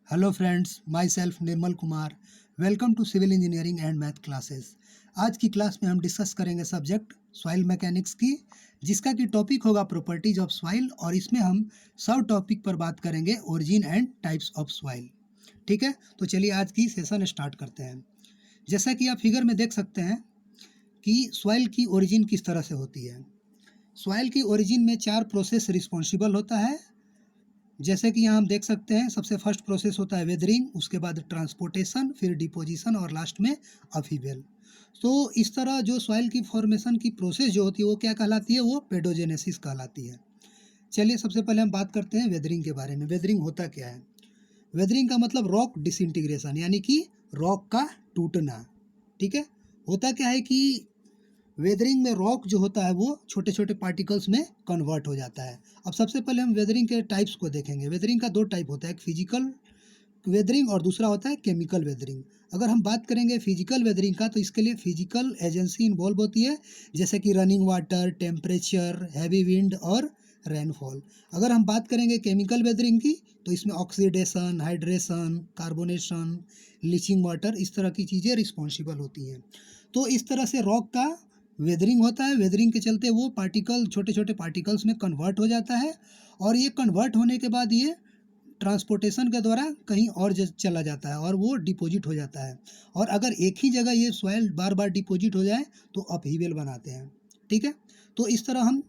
Hello friends, myself Nirmal Kumar. Welcome to civil engineering and math classes. आज की class में हम डिस्कस करेंगे सब्जेक्ट सॉइल मैकेनिक्स की, जिसका कि टॉपिक होगा प्रॉपर्टीज ऑफ सॉइल, और इसमें हम सब टॉपिक पर बात करेंगे origin and types of soil. ठीक है, तो चलिए आज की सेशन स्टार्ट करते हैं। जैसा कि आप फिगर में देख सकते हैं कि सॉइल की ओरिजिन किस तरह से होती है। सॉइल की ओरिजिन में 4 प्रोसेस रिस्पॉन्सिबल होता है। जैसे कि यहाँ हम देख सकते हैं, सबसे फर्स्ट प्रोसेस होता है वेदरिंग, उसके बाद ट्रांसपोर्टेशन, फिर डिपोजिशन और लास्ट में अपहीवल। तो इस तरह जो सॉइल की फॉर्मेशन की प्रोसेस जो होती है वो क्या कहलाती है, वो पेडोजेनेसिस कहलाती है। चलिए सबसे पहले हम बात करते हैं वेदरिंग के बारे में। वेदरिंग होता क्या है? वेदरिंग का मतलब रॉक डिसइंटीग्रेशन, यानी कि रॉक का टूटना। ठीक है, होता क्या है कि वेदरिंग में रॉक जो होता है वो छोटे छोटे पार्टिकल्स में कन्वर्ट हो जाता है। अब सबसे पहले हम वेदरिंग के टाइप्स को देखेंगे। वेदरिंग का 2 टाइप होता है, एक फिजिकल वेदरिंग और दूसरा होता है केमिकल वेदरिंग। अगर हम बात करेंगे फिजिकल वेदरिंग का, तो इसके लिए फिजिकल एजेंसी इन्वॉल्व होती है, जैसे कि running water, temperature, heavy wind और रेनफॉल। अगर हम बात करेंगे केमिकल वेदरिंग की, तो इसमें oxidation, hydration, carbonation, leaching water, इस तरह की चीज़ें रिस्पॉन्सिबल होती हैं। तो इस तरह से रॉक का वेदरिंग होता है। वेदरिंग के चलते वो पार्टिकल छोटे छोटे पार्टिकल्स में कन्वर्ट हो जाता है, और ये कन्वर्ट होने के बाद ये ट्रांसपोर्टेशन के द्वारा कहीं और चला जाता है और वो डिपॉजिट हो जाता है। और अगर एक ही जगह ये सॉइल बार बार डिपॉजिट हो जाए तो अपहीवल बनाते हैं। ठीक है, तो इस तरह हम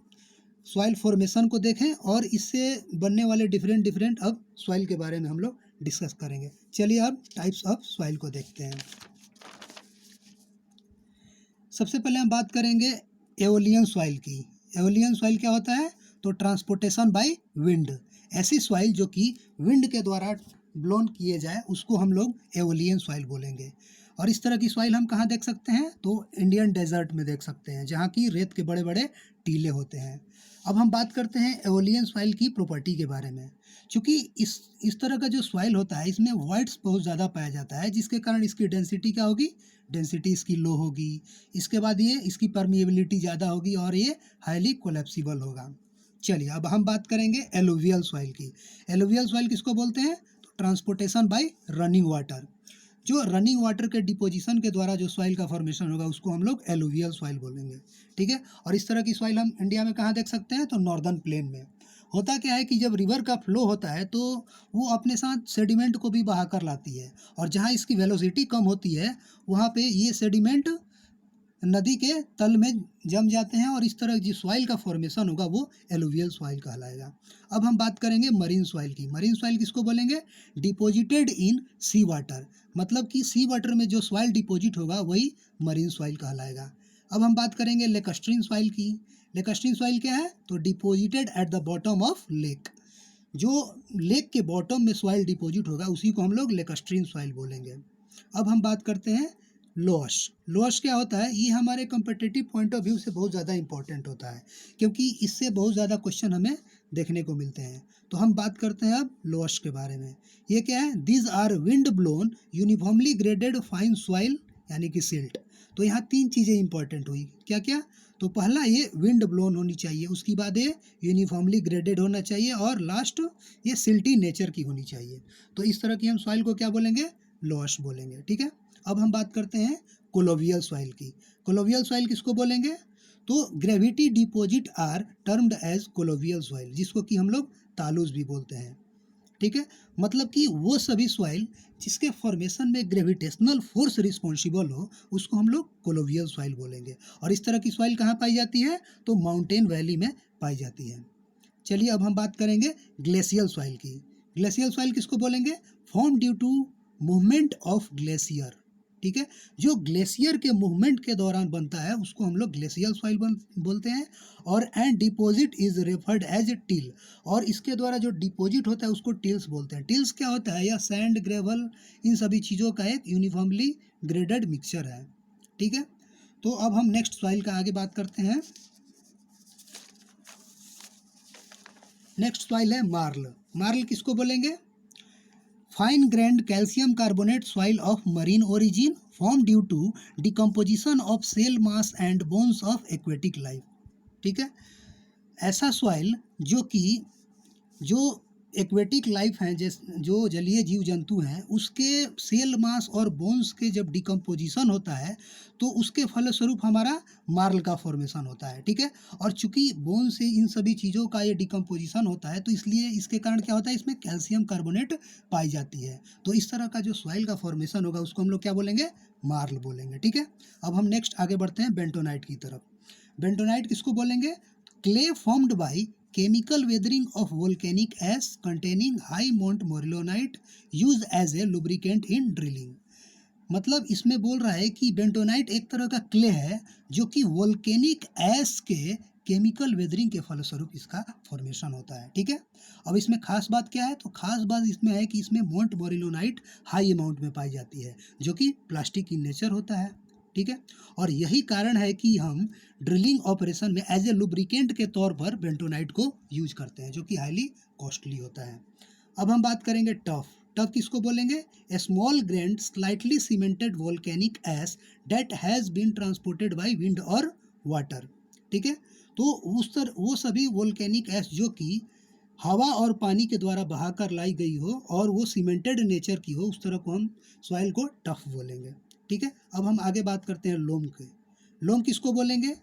सॉइल फॉर्मेशन को देखें और इससे बनने वाले डिफरेंट डिफरेंट अब सॉइल के बारे में हम लोग डिस्कस करेंगे। चलिए अब टाइप्स ऑफ सॉइल को देखते हैं। सबसे पहले हम बात करेंगे एओलियन सॉइल की। एओलियन सॉइल क्या होता है? तो ट्रांसपोर्टेशन बाय विंड। ऐसी सॉइल जो कि विंड के द्वारा ब्लोन किए जाए उसको हम लोग एओलियन सॉइल बोलेंगे। और इस तरह की सॉइल हम कहाँ देख सकते हैं? तो इंडियन डेजर्ट में देख सकते हैं, जहाँ की रेत के बड़े बड़े टीले होते हैं। अब हम बात करते हैं एओलियन सॉइल की प्रॉपर्टी के बारे में। चूँकि इस तरह का जो सॉइल होता है इसमें वॉइड्स बहुत ज़्यादा पाया जाता है, जिसके कारण इसकी डेंसिटी क्या होगी? डेंसिटी इसकी लो होगी। इसके बाद ये इसकी परमिएबिलिटी ज़्यादा होगी और ये हाईली कोलेप्सिबल होगा। चलिए अब हम बात करेंगे एलुवियल सॉइल की। एलुवियल सॉइल किसको बोलते हैं? तो ट्रांसपोर्टेशन बाय रनिंग वाटर। जो रनिंग वाटर के डिपोजिशन के द्वारा जो सॉइल का फॉर्मेशन होगा उसको हम लोग एलुवियल सॉइल बोलेंगे। ठीक है, और इस तरह की सॉइल हम इंडिया में कहाँ देख सकते हैं? तो नॉर्दर्न प्लेन में। होता क्या है कि जब रिवर का फ्लो होता है तो वो अपने साथ सेडिमेंट को भी बहा कर लाती है, और जहाँ इसकी वेलोसिटी कम होती है वहाँ पे ये सेडिमेंट नदी के तल में जम जाते हैं, और इस तरह जो सॉइल का फॉर्मेशन होगा वो एलुवियल सॉइल कहलाएगा। अब हम बात करेंगे मरीन सॉइल की। मरीन सॉइल किसको बोलेंगे? Deposited in sea water. मतलब कि सी वाटर में जो सॉइल डिपोजिट होगा वही मरीन सॉइल कहलाएगा। अब हम बात करेंगे लेकस्ट्रीन सॉइल की। लेकस्ट्रीन सॉइल क्या है? तो deposited at the bottom of lake. जो लेक के बॉटम में सॉइल डिपोजिट होगा उसी को हम लोग लेकस्ट्रीन सॉइल बोलेंगे। अब हम बात करते हैं लोअश। लोअश क्या होता है? ये हमारे कम्पिटिटिव पॉइंट ऑफ व्यू से बहुत ज़्यादा इंपॉर्टेंट होता है, क्योंकि इससे बहुत ज़्यादा क्वेश्चन हमें देखने को मिलते हैं। तो हम बात करते हैं अब लोअश के बारे में। ये क्या है? These are wind blown uniformly graded fine soil, यानी कि सिल्ट। तो यहाँ 3 चीज़ें इंपॉर्टेंट हुई। क्या क्या? तो पहला ये विंड ब्लोन होनी चाहिए, उसके बाद ये यूनिफॉर्मली ग्रेडेड होना चाहिए, और लास्ट ये सिल्टी नेचर की होनी चाहिए। तो इस तरह की हम सॉइल को क्या बोलेंगे? लोअश बोलेंगे। ठीक है, अब हम बात करते हैं कोलोवियल सॉइल की। कोलोवियल सॉइल किसको बोलेंगे? तो gravity deposit are termed as colluvial soil, जिसको कि हम लोग तालुस भी बोलते हैं। ठीक है, मतलब कि वो सभी सॉइल जिसके फॉर्मेशन में ग्रेविटेशनल फोर्स रिस्पॉन्सिबल हो उसको हम लोग कोलोवियल सॉइल बोलेंगे। और इस तरह की सॉइल कहाँ पाई जाती है? तो माउंटेन वैली में पाई जाती है। चलिए अब हम बात करेंगे ग्लेशियल सॉइल की। ग्लेशियल सॉइल किसको बोलेंगे? Form due to movement of glacier. ठीक है, जो ग्लेशियर के मूवमेंट के दौरान बनता है उसको हम लोग ग्लेशियल सॉइल बोलते हैं। और and deposit is referred as till. और इसके द्वारा जो डिपॉजिट होता है उसको टिल्स बोलते हैं। टिल्स क्या होता है? या सैंड, ग्रेवल, इन सभी चीज़ों का एक यूनिफॉर्मली ग्रेडेड मिक्सचर है। ठीक है, तो अब हम नेक्स्ट सॉइल का आगे बात करते हैं। नेक्स्ट सॉइल है मार्ल। मार्ल किसको बोलेंगे? Fine grained calcium carbonate soil of marine origin form due to decomposition of cell mass and bones of aquatic life. ठीक है, ऐसा सॉइल जो कि जो एक्वेटिक लाइफ हैं जो जलीय जीव जंतु हैं, उसके सेल मास और बोन्स के जब डिकम्पोजिशन होता है तो उसके फलस्वरूप हमारा मार्ल का फॉर्मेशन होता है, ठीक है। और चूंकि बोन से इन सभी चीज़ों का ये डिकम्पोजिशन होता है तो इसलिए इसके कारण क्या होता है, इसमें कैल्शियम कार्बोनेट पाई जाती है। तो इस तरह का जो सॉइल का फॉर्मेशन होगा उसको हम लोग क्या बोलेंगे, मार्ल बोलेंगे, ठीक है। अब हम नेक्स्ट आगे बढ़ते हैं बेंटोनाइट की तरफ। बेंटोनाइट किसको बोलेंगे, clay formed by chemical weathering of volcanic ash containing high Mount Morillonite used as a lubricant in drilling। मतलब इसमें बोल रहा है कि बेंटोनाइट एक तरह का क्ले है जो कि वोल्केनिक ऐश के केमिकल वेदरिंग के फलस्वरूप इसका फॉर्मेशन होता है, ठीक है। अब इसमें खास बात क्या है, तो खास बात इसमें है कि इसमें मोंट मोरिलोनाइट हाई अमाउंट में पाई जाती है जो कि प्लास्टिक इन नेचर होता है, ठीक है। और यही कारण है कि हम ड्रिलिंग ऑपरेशन में एज ए लुब्रिकेंट के तौर पर बेंटोनाइट को यूज करते हैं जो कि हाईली कॉस्टली होता है। अब हम बात करेंगे टफ। टफ किसको बोलेंगे, a small grained slightly cemented volcanic ash that has been transported by wind और वाटर, ठीक है। तो वो सभी वोल्केनिक एश जो कि हवा और पानी के द्वारा बहाकर लाई गई हो और वो सीमेंटेड नेचर की हो, उस तरह को हम सॉइल को टफ बोलेंगे, ठीक है। अब हम आगे बात करते हैं लोम के। लोम किसको बोलेंगे,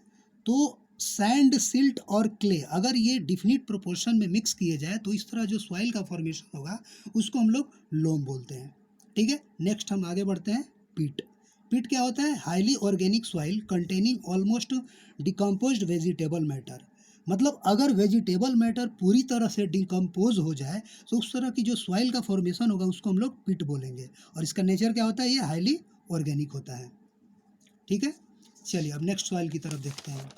तो सैंड, सिल्ट और क्ले अगर ये डिफिनिट प्रोपोर्शन में मिक्स किए जाए तो इस तरह जो सॉइल का फॉर्मेशन होगा उसको हम लोग लोम बोलते हैं, ठीक है। नेक्स्ट हम आगे बढ़ते हैं पीट। पीट क्या होता है, highly organic soil containing almost decomposed vegetable matter. मतलब अगर वेजिटेबल मैटर पूरी तरह से डिकम्पोज हो जाए तो उस तरह की जो सॉइल का फॉर्मेशन होगा उसको हम लोग पीट बोलेंगे। और इसका नेचर क्या होता है, ये हाईली ऑर्गेनिक होता है, ठीक है। चलिए अब नेक्स्ट सॉइल की तरफ देखते हैं।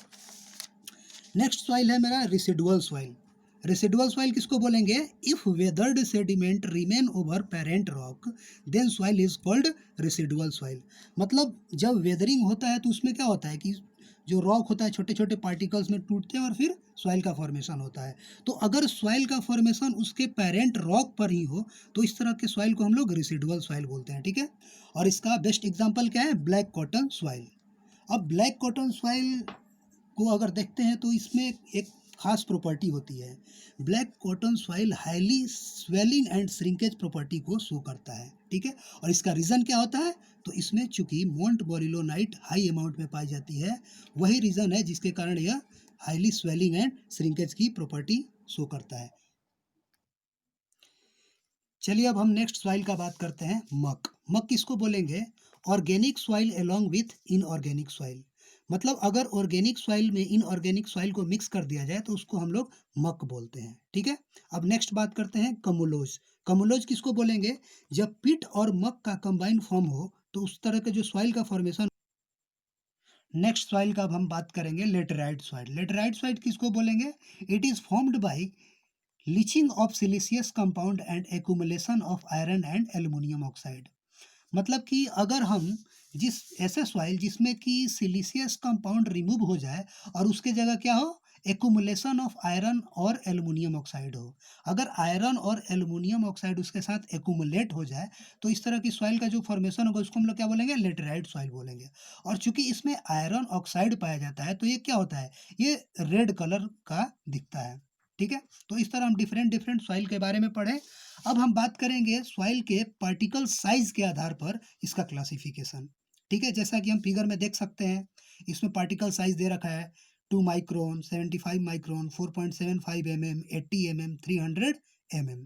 नेक्स्ट सॉइल है मेरा रेसिडुअल सॉइल। रेसिडुअल सॉइल किसको बोलेंगे, if weathered sediment remain over parent rock then soil is called residual soil. मतलब जब वेदरिंग होता है तो उसमें क्या होता है कि जो रॉक होता है छोटे छोटे पार्टिकल्स में टूटते हैं और फिर सॉइल का फॉर्मेशन होता है। तो अगर सॉइल का फॉर्मेशन उसके पेरेंट रॉक पर ही हो तो इस तरह के सॉइल को हम लोग रेसिडुअल सॉइल बोलते हैं, ठीक है। और इसका बेस्ट एग्जाम्पल क्या है, ब्लैक कॉटन सॉइल। अब ब्लैक कॉटन सॉइल को अगर देखते हैं तो इसमें एक खास प्रॉपर्टी होती है। Black cotton soil highly swelling and shrinkage property को शो करता है, ठीक है। और इसका रीज़न क्या होता है, तो इसमें चूंकि मोंट मोरिलोनाइट हाई अमाउंट में पाई जाती है, वही रीज़न है जिसके कारण यह हाईली स्वेलिंग एंड श्रिंकेज की प्रॉपर्टी शो करता है। चलिए अब हम नेक्स्ट सॉइल का बात करते हैं मक। मक किसको बोलेंगे, organic soil along with inorganic soil. मतलब अगर ऑर्गेनिक सॉइल में इनऑर्गेनिक सॉइल को मिक्स कर दिया जाए तो उसको हम लोग मक बोलते हैं, ठीक है। अब नेक्स्ट बात करते हैं कमुलोज। कमुलोज किसको बोलेंगे, जब पिट और मक का कंबाइन फॉर्म हो तो उस तरह के जो सॉइल का फॉर्मेशन। नेक्स्ट सॉइल का अब हम बात करेंगे लेटराइट सॉइल। लेटराइट सॉइल किसको बोलेंगे, it is formed by leaching of siliceous compound and accumulation of iron and aluminium oxide. मतलब कि अगर हम जिस ऐसे सॉइल जिसमें कि सिलिशियस कंपाउंड रिमूव हो जाए और उसके जगह क्या हो, एक्यूमुलेशन ऑफ आयरन और एल्युमिनियम ऑक्साइड हो। अगर आयरन और एल्युमिनियम ऑक्साइड उसके साथ एक्यूमुलेट हो जाए तो इस तरह की सॉइल का जो फॉर्मेशन होगा उसको हम लोग क्या बोलेंगे, लेटराइट सॉइल बोलेंगे। और चूंकि इसमें आयरन ऑक्साइड पाया जाता है तो ये क्या होता है, ये रेड कलर का दिखता है, ठीक है। तो इस तरह हम डिफरेंट डिफरेंट सॉइल के बारे में पढ़े। अब हम बात करेंगे सॉइल के पार्टिकल साइज के आधार पर इसका क्लासिफिकेशन, ठीक है। जैसा कि हम फिगर में देख सकते हैं, इसमें पार्टिकल साइज दे रखा है 2 micron, 75 micron, 4.75 mm, 80 mm, 300 mm,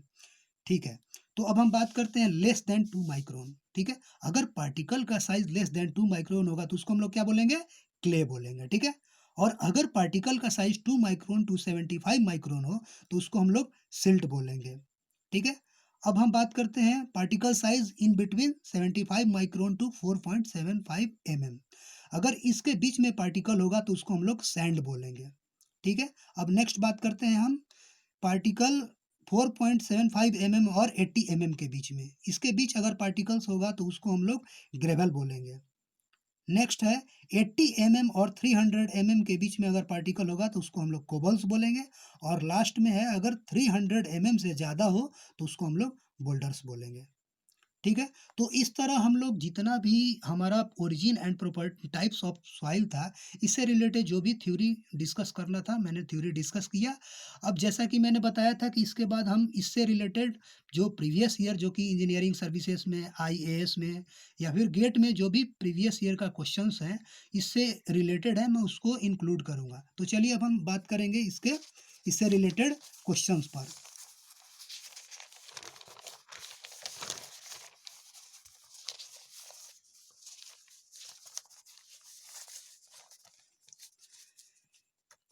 ठीक है। तो अब हम बात करते हैं लेस देन 2 माइक्रोन, ठीक है। अगर पार्टिकल का साइज लेस देन 2 माइक्रोन होगा तो उसको हम लोग क्या बोलेंगे, क्ले बोलेंगे, ठीक है। और अगर पार्टिकल का साइज 2 माइक्रोन टू 75 माइक्रोन हो तो उसको हम लोग सिल्ट बोलेंगे, ठीक है। अब हम बात करते हैं particle size in between 75 micron to 4.75 mm। अगर इसके बीच में पार्टिकल होगा तो उसको हम लोग सैंड बोलेंगे, ठीक है। अब नेक्स्ट बात करते हैं हम पार्टिकल 4.75 mm और 80 mm के बीच में, इसके बीच अगर पार्टिकल्स होगा तो उसको हम लोग ग्रेवल बोलेंगे। नेक्स्ट है 80 mm और 300 mm के बीच में अगर पार्टिकल होगा तो उसको हम लोग कोबल्स बोलेंगे। और लास्ट में है अगर 300 mm से ज़्यादा हो तो उसको हम लोग बोल्डर्स बोलेंगे, ठीक है। तो इस तरह हम लोग जितना भी हमारा origin and property types of soil था, इससे रिलेटेड जो भी थ्योरी डिस्कस करना था मैंने थ्योरी डिस्कस किया। अब जैसा कि मैंने बताया था कि इसके बाद हम इससे रिलेटेड जो प्रीवियस ईयर जो कि इंजीनियरिंग सर्विसेज में, आईएएस में या फिर गेट में जो भी प्रीवियस ईयर का क्वेश्चंस हैं इससे रिलेटेड है, मैं उसको इंक्लूड करूँगा। तो चलिए अब हम बात करेंगे इससे रिलेटेड क्वेश्चंस पर।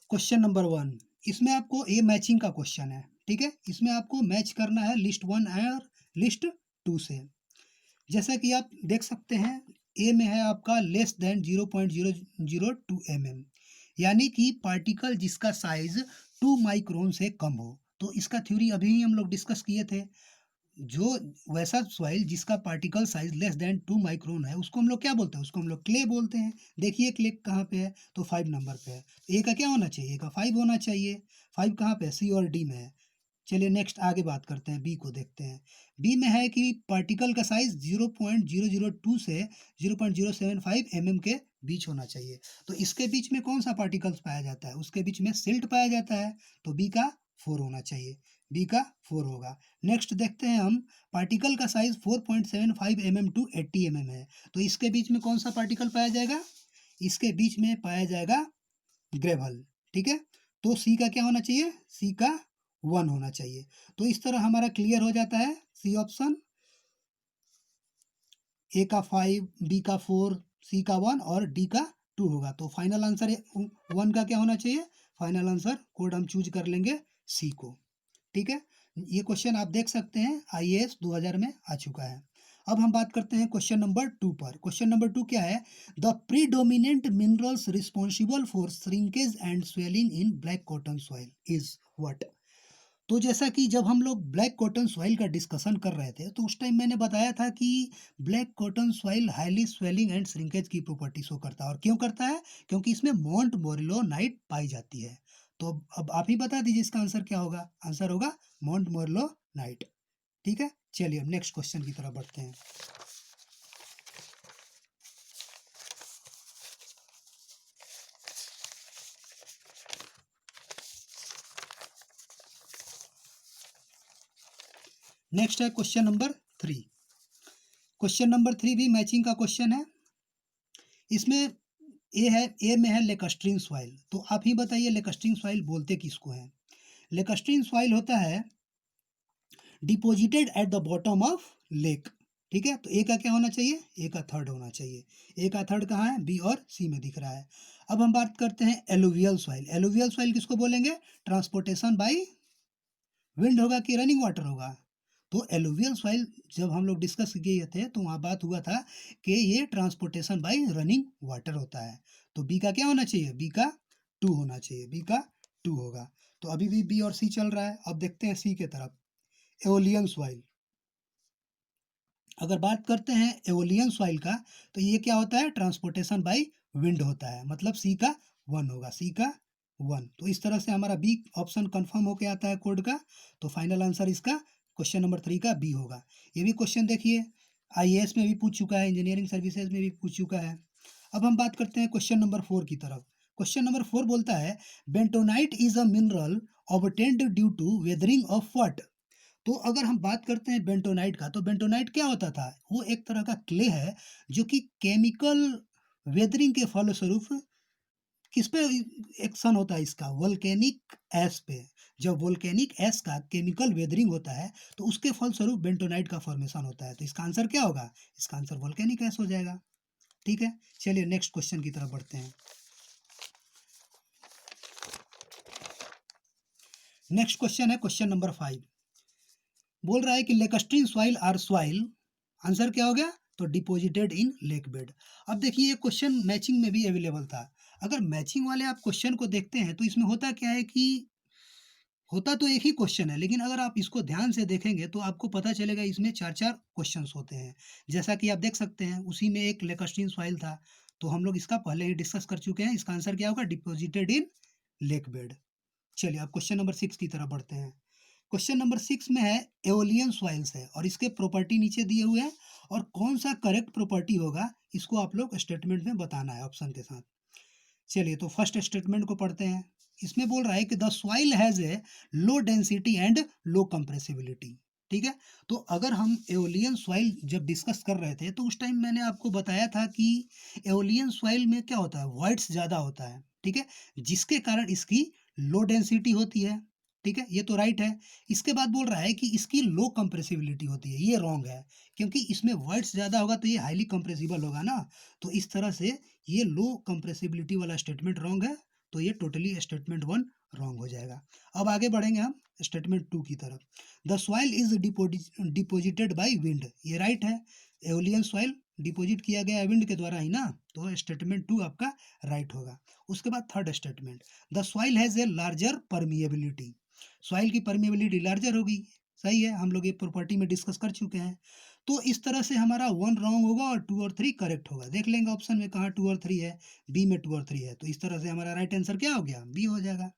क्वेश्चन नंबर 1, इसमें आपको ये मैचिंग का क्वेश्चन है, ठीक है। इसमें आपको मैच करना है लिस्ट 1 और लिस्ट 2 से। जैसा कि आप देख सकते हैं, ए में है आपका लेस देन 0.002 mm, यानी कि पार्टिकल जिसका साइज 2 माइक्रोन से कम हो। तो इसका थ्योरी अभी ही हम लोग डिस्कस किए थे। जो वैसा सॉइल जिसका particle size less than 2 micron है उसको हम लोग क्या बोलते हैं, उसको हम लोग क्ले बोलते हैं। देखिए क्ले कहाँ पे है, तो 5 नंबर पे है। ए का क्या होना चाहिए, ए का 5 होना चाहिए। 5 कहाँ पे है, सी और डी में है। चलिए नेक्स्ट आगे बात करते हैं, बी को देखते हैं। बी में है कि पार्टिकल का साइज 0.002 से 0.075 mm के बीच होना चाहिए। तो इसके बीच में कौन सा पार्टिकल्स पाया जाता है, उसके बीच में सिल्ट पाया जाता है। तो बी का 4 होना चाहिए, बी का 4 होगा। नेक्स्ट देखते हैं हम, पार्टिकल का साइज 4.75 mm टू 80 mm है। तो इसके बीच में कौन सा पार्टिकल पाया जाएगा, इसके बीच में पाया जाएगा ग्रेवल, ठीक है। तो सी का क्या होना चाहिए, सी का 1 होना चाहिए। तो इस तरह हमारा क्लियर हो जाता है सी ऑप्शन। ए का 5, बी का 4, सी का 1 और डी का 2 होगा। तो फाइनल आंसर 1 का क्या होना चाहिए, फाइनल आंसर कोड हम चूज कर लेंगे सी को, ठीक है। ये क्वेश्चन आप देख सकते हैं आईएएस 2000 में आ चुका है। अब हम बात करते हैं क्वेश्चन नंबर 2 पर। क्वेश्चन नंबर 2 क्या है, the predominant minerals responsible for shrinkage and swelling in black cotton soil is what. तो जैसा कि जब हम लोग ब्लैक कॉटन सॉइल का डिस्कशन कर रहे थे तो उस टाइम मैंने बताया था कि black cotton soil highly swelling and shrinkage की प्रॉपर्टी शो करता है। और क्यों करता है, क्योंकि इसमें मोंट मोरिलो नाइट पाई जाती है। तो अब आप ही बता दीजिए इसका आंसर क्या होगा, आंसर होगा मोंट मोरिलो नाइट, ठीक है। चलिए अब नेक्स्ट क्वेश्चन की तरफ बढ़ते हैं। नेक्स्ट है क्वेश्चन नंबर 3। क्वेश्चन नंबर 3 भी मैचिंग का क्वेश्चन है। इसमें ए में है लेकस्ट्रीन सॉइल। तो आप ही बताइए लेकस्ट्रीन सॉइल बोलते किसको है। लेकस्ट्रीन सॉइल होता है deposited at the bottom of lake, ठीक है। तो ए का क्या होना चाहिए, ए का 3rd होना चाहिए। ए का 3rd कहाँ है, बी और सी में दिख रहा है। अब हम बात करते हैं एलुवियल सॉइल। एलुवियल सॉइल किसको बोलेंगे, ट्रांसपोर्टेशन बाय विंड होगा कि रनिंग वाटर होगा। तो एलुवियल सॉइल जब हम लोग डिस्कस किए थे तो वहाँ बात हुआ था कि ये ट्रांसपोर्टेशन बाय रनिंग वाटर होता है। तो बी का क्या होना चाहिए, बी का 2 होना चाहिए, बी का 2 होगा। तो अभी भी बी और सी चल रहा है। अब देखते हैं सी के तरफ, एओलियन सॉइल। अगर बात करते हैं एओलियन सॉइल का तो ये क्या होता है, ट्रांसपोर्टेशन बाय विंड होता है। मतलब सी का 1 होगा, सी का 1। तो इस तरह से हमारा बी ऑप्शन कंफर्म होके आता है कोड का। तो फाइनल आंसर इसका क्वेश्चन नंबर 3 का बी होगा। ये भी क्वेश्चन देखिए आईएएस में भी पूछ चुका है, इंजीनियरिंग सर्विसेज में भी पूछ चुका है। अब हम बात करते हैं क्वेश्चन नंबर 4 की तरफ। क्वेश्चन नंबर 4 बोलता है bentonite is a mineral obtained due to weathering of what. तो अगर हम बात करते हैं बेंटोनाइट का, तो बेंटोनाइट क्या होता था, वो एक तरह का क्ले है जो कि केमिकल वेदरिंग के फलस्वरूप किस पे एक्शन होता है इसका, वोल्केनिक एश पे। जब वोल्केनिक एश का केमिकल वेदरिंग होता है तो उसके फलस्वरूप बेंटोनाइट का फॉर्मेशन होता है। तो इसका आंसर क्या होगा, इसका आंसर वोल्केनिक एश हो जाएगा, ठीक है। चलिए नेक्स्ट क्वेश्चन की तरफ बढ़ते हैं। नेक्स्ट क्वेश्चन है क्वेश्चन नंबर 5। बोल रहा है कि लेकस्ट्रीन सॉइल आर सॉइल, आंसर क्या हो गया, तो डिपॉजिटेड इन लेक बेड। अब देखिए ये क्वेश्चन मैचिंग में भी अवेलेबल था। अगर मैचिंग वाले आप क्वेश्चन को देखते हैं तो इसमें होता क्या है कि होता तो एक ही क्वेश्चन है, लेकिन अगर आप इसको ध्यान से देखेंगे तो आपको पता चलेगा इसमें 4-4 क्वेश्चंस होते हैं। जैसा कि आप देख सकते हैं उसी में एक लेकस्ट्रीन सॉइल था, तो हम लोग इसका पहले ही डिस्कस कर चुके हैं। इसका आंसर क्या होगा, डिपॉजिटेड इन लेक बेड। चलिए अब क्वेश्चन नंबर 6 की तरफ बढ़ते हैं। क्वेश्चन नंबर 6 में है एओलियन सॉइल्स है और इसके प्रॉपर्टी नीचे दिए हुए हैं और कौन सा करेक्ट प्रॉपर्टी होगा इसको आप लोग स्टेटमेंट में बताना है ऑप्शन के साथ। चलिए तो फर्स्ट स्टेटमेंट को पढ़ते हैं। इसमें बोल रहा है कि the soil has a low density and low compressibility. ठीक है, तो अगर हम एओलियन सॉइल जब डिस्कस कर रहे थे तो उस टाइम मैंने आपको बताया था कि एओलियन सॉइल में क्या होता है, वॉइड्स ज़्यादा होता है। ठीक है, जिसके कारण इसकी लो डेंसिटी होती है। ठीक है, ये तो राइट है। इसके बाद बोल रहा है कि इसकी लो कंप्रेसिबिलिटी होती है, ये रॉन्ग है, क्योंकि इसमें वॉइड्स ज़्यादा होगा तो ये हाईली कंप्रेसिबल होगा ना। तो इस तरह से ये लो कंप्रेसिबिलिटी वाला स्टेटमेंट रॉन्ग है, तो ये टोटली स्टेटमेंट 1 रॉन्ग हो जाएगा। अब आगे बढ़ेंगे हम स्टेटमेंट 2 की तरफ। The soil is deposited by wind, ये राइट है। एओलियन सॉइल डिपोजिट किया गया है विंड के द्वारा ही ना, तो स्टेटमेंट 2 आपका राइट होगा। उसके बाद third statement, the soil has a larger permeability, soil की परमिएबिलिटी लार्जर होगी। सही है, हम लोग ये प्रॉपर्टी में डिस्कस कर चुके हैं। तो इस तरह से हमारा 1 रॉन्ग होगा और 2 और 3 करेक्ट होगा। देख लेंगे ऑप्शन में कहाँ 2 और 3 है, बी में 2 और 3 है, तो इस तरह से हमारा राइट आंसर क्या हो गया, बी हो जाएगा।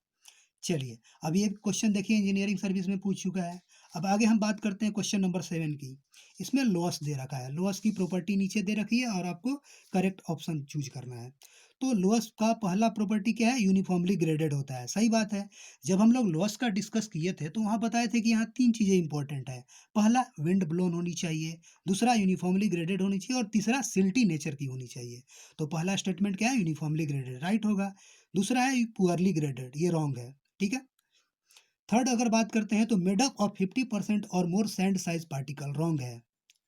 चलिए अब ये क्वेश्चन देखिए इंजीनियरिंग सर्विस में पूछ चुका है। अब आगे हम बात करते हैं क्वेश्चन नंबर 7 की। इसमें लॉस दे रखा है, लॉस की प्रॉपर्टी नीचे दे रखी है और आपको करेक्ट ऑप्शन चूज करना है। तो लॉस का पहला प्रॉपर्टी क्या है, यूनिफॉर्मली ग्रेडेड होता है। सही बात है। जब हम लोग लॉस का डिस्कस किए थे तो वहाँ बताए थे कि यहाँ 3 चीज़ें इंपॉर्टेंट है। पहला विंड ब्लोन होनी चाहिए, दूसरा यूनिफॉर्मली ग्रेडेड होनी चाहिए और तीसरा सिल्टी नेचर की होनी चाहिए। तो पहला स्टेटमेंट क्या है, यूनिफॉर्मली ग्रेडेड, राइट होगा। दूसरा है पुअरली ग्रेडेड, ये रॉन्ग है। ठीक है, थर्ड अगर बात करते हैं तो मेड अप ऑफ 50% और मोर सैंड साइज पार्टिकल, रॉन्ग है,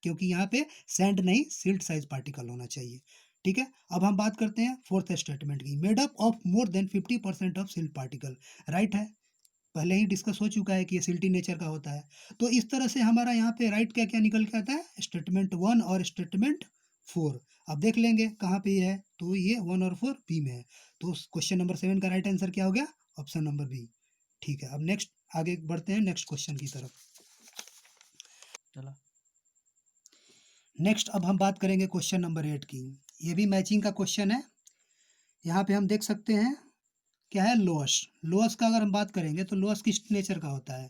क्योंकि यहाँ पे सैंड नहीं सिल्ट साइज पार्टिकल होना चाहिए। ठीक है, अब हम बात करते हैं फोर्थ स्टेटमेंट की, made up of more than 50% of silt particle, right है। पहले ही डिस्कस हो चुका है कि ये सिल्टी नेचर का होता है। तो इस तरह से हमारा यहाँ पे राइट क्या क्या निकल के आता है, स्टेटमेंट 1 और स्टेटमेंट 4। अब देख लेंगे कहाँ पे ये है, तो ये 1 और 4 बी में है। तो क्वेश्चन नंबर 7 का राइट आंसर क्या हो गया, ऑप्शन नंबर बी। ठीक है, अब नेक्स्ट आगे बढ़ते हैं नेक्स्ट क्वेश्चन की तरफ। चला, नेक्स्ट अब हम बात करेंगे क्वेश्चन नंबर 8 की। ये भी मैचिंग का क्वेश्चन है। यहाँ पे हम देख सकते हैं क्या है, लोअस। लोअस का अगर हम बात करेंगे तो लोअस किस नेचर का होता है,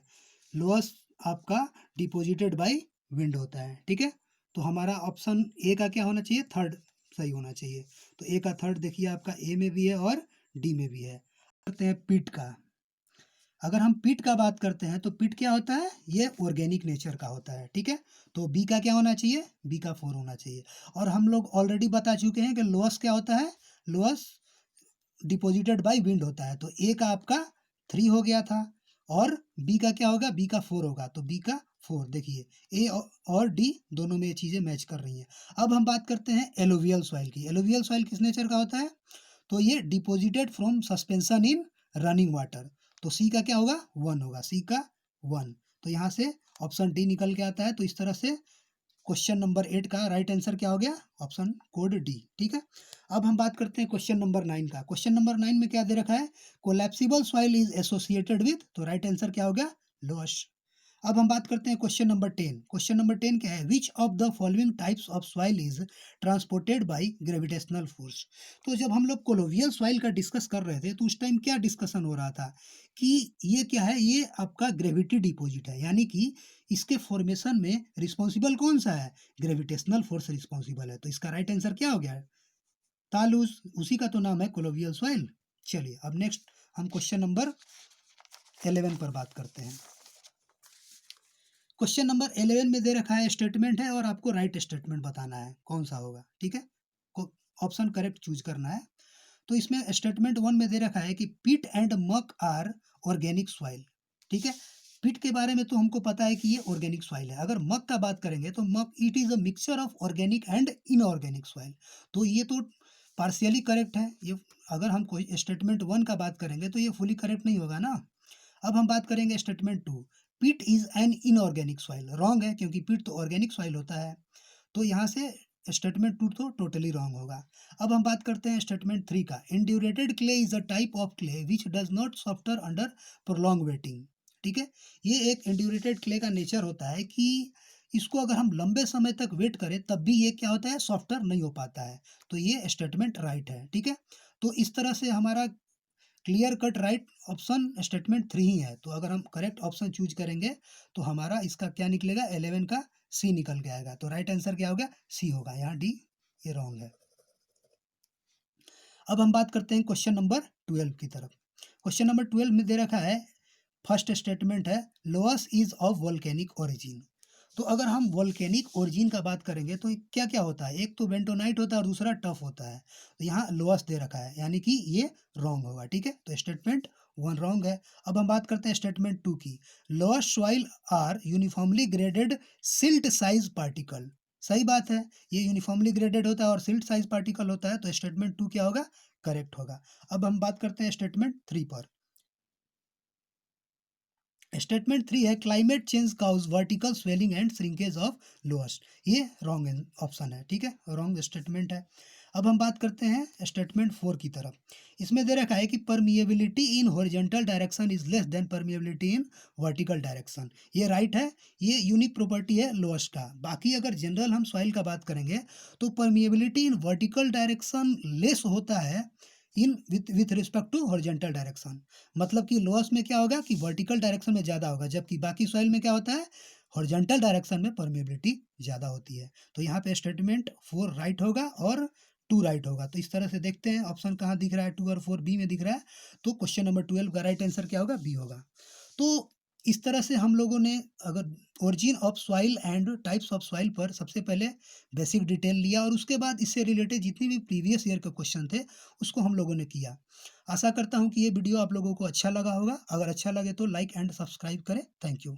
लोअस आपका डिपोजिटेड बाय विंड होता है। ठीक है, तो हमारा ऑप्शन ए का क्या होना चाहिए, थर्ड सही होना चाहिए। तो ए का थर्ड देखिए आपका ए में भी है और डी में भी है। करते हैं पिट का। अगर हम पिट का बात करते हैं तो पिट क्या होता है, ये ऑर्गेनिक नेचर का होता है। ठीक है, तो बी का क्या होना चाहिए, बी का 4 होना चाहिए। और हम लोग ऑलरेडी बता चुके हैं कि लोअस क्या होता है, लोअस डिपोजिटेड बाय विंड होता है। तो ए का आपका 3 हो गया था और बी का क्या होगा, बी का 4 होगा, तो बी का 4। देखिए ए और डी दोनों में ये चीज़ें मैच कर रही हैं। अब हम बात करते हैं एलोवियल सॉइल की। एलोवियल सॉइल किस नेचर का होता है, तो ये deposited from suspension in running water. तो सी का क्या होगा, 1 होगा, सी का 1। तो यहाँ से ऑप्शन डी निकल के आता है। तो इस तरह से क्वेश्चन नंबर 8 का राइट आंसर क्या हो गया, ऑप्शन कोड डी। ठीक है, अब हम बात करते हैं क्वेश्चन नंबर 9 का। क्वेश्चन नंबर 9 में क्या दे रखा है, collapsible soil is associated with, तो राइट आंसर क्या हो गया, लोअस। अब हम बात करते हैं क्वेश्चन नंबर 10। क्वेश्चन नंबर 10 क्या है, which of the following types of soil is transported by gravitational force. तो जब हम लोग कोलोवियल सॉइल का डिस्कस कर रहे थे तो उस टाइम क्या डिस्कशन हो रहा था कि ये क्या है, ये आपका ग्रेविटी डिपॉजिट है, यानी कि इसके फॉर्मेशन में रिस्पॉन्सिबल कौन सा है, ग्रेविटेशनल फोर्स रिस्पॉन्सिबल है। तो इसका राइट आंसर क्या हो गया, तालुस, उसी का तो नाम है कोलोवियल सॉइल। चलिए अब नेक्स्ट हम क्वेश्चन नंबर 11 पर बात करते हैं। क्वेश्चन नंबर 11 में दे रखा है स्टेटमेंट है और आपको राइट स्टेटमेंट बताना है कौन सा होगा। ठीक है, ऑप्शन करेक्ट चूज करना है। तो इसमें स्टेटमेंट 1 में दे रखा है कि पिट एंड मक आर ऑर्गेनिक सॉइल। ठीक है, पिट के बारे में तो हमको पता है कि ये ऑर्गेनिक सॉइल है। अगर मक का बात करेंगे तो मक it is a mixture of organic and inorganic soil. तो ये तो पार्शियली करेक्ट है ये। अगर हम कोई स्टेटमेंट 1 का बात करेंगे तो ये फुली करेक्ट नहीं होगा ना। अब हम बात करेंगे statement 2, peat is an inorganic soil, wrong है, क्योंकि पिट तो ऑर्गेनिक सॉइल होता है। तो यहाँ से स्टेटमेंट 2 तो टोटली रॉन्ग होगा। अब हम बात करते हैं स्टेटमेंट 3 का, indurated clay is a type of clay which does not softer under prolonged wetting. ठीक है, ये एक इंड्यूरेटेड क्ले का नेचर होता है कि इसको अगर हम लंबे समय तक वेट करें तब भी ये क्या होता है, सॉफ्टर नहीं हो पाता है। तो ये स्टेटमेंट राइट है। ठीक है, तो इस तरह से हमारा clear cut right option statement 3 ही है, तो अगर हम करेक्ट ऑप्शन चूज करेंगे तो हमारा इसका क्या निकलेगा, 11 का सी निकल के आएगा। तो राइट आंसर क्या होगा, सी होगा, यहाँ डी ये रॉन्ग है। अब हम बात करते हैं क्वेश्चन नंबर 12 की तरफ। क्वेश्चन नंबर 12 में दे रखा है, फर्स्ट स्टेटमेंट है लोअस इज ऑफ वोल्केनिक ओरिजिन। तो अगर हम वोल्केनिक ओरिजिन का बात करेंगे तो क्या क्या होता है, एक तो बेंटोनाइट होता है और दूसरा टफ होता है। तो यहाँ लोअस दे रखा है, यानी कि ये रॉन्ग होगा, ठीक है। तो स्टेटमेंट 1 रॉन्ग है। अब हम बात करते हैं स्टेटमेंट 2 की, loess soil are uniformly graded silt size particle. सही बात है, ये यूनिफॉर्मली ग्रेडेड होता है और सिल्ट साइज पार्टिकल होता है, तो स्टेटमेंट 2 क्या होगा, करेक्ट होगा। अब हम बात करते हैं स्टेटमेंट 3 पर। स्टेटमेंट 3 है, climate change cause vertical swelling and shrinkage of loess. ये रॉन्ग ऑप्शन है, ठीक है, रॉन्ग स्टेटमेंट है। अब हम बात करते हैं स्टेटमेंट 4 की तरफ। इसमें दे रखा है कि permeability in horizontal direction is less than permeability in vertical direction. ये राइट है, ये यूनिक प्रॉपर्टी है लोअस्ट का। बाकी अगर जनरल हम सॉइल का बात करेंगे तो permeability in vertical direction less होता है in with respect to horizontal direction. मतलब कि लोअस में क्या होगा कि वर्टिकल डायरेक्शन में ज़्यादा होगा, जबकि बाकी सॉइल में क्या होता है, हॉरिजॉन्टल डायरेक्शन में परमेबिलिटी ज़्यादा होती है। तो यहाँ पे स्टेटमेंट 4 राइट होगा और 2 राइट होगा। तो इस तरह से देखते हैं ऑप्शन कहाँ दिख रहा है, 2 और 4 बी में दिख रहा है। तो क्वेश्चन नंबर 12 का राइट आंसर क्या होगा, बी होगा। तो इस तरह से हम लोगों ने अगर origin of soil and types of soil पर सबसे पहले बेसिक डिटेल लिया और उसके बाद इससे रिलेटेड जितनी भी प्रीवियस ईयर के क्वेश्चन थे उसको हम लोगों ने किया। आशा करता हूँ कि ये वीडियो आप लोगों को अच्छा लगा होगा। अगर अच्छा लगे तो लाइक एंड सब्सक्राइब करें। Thank you.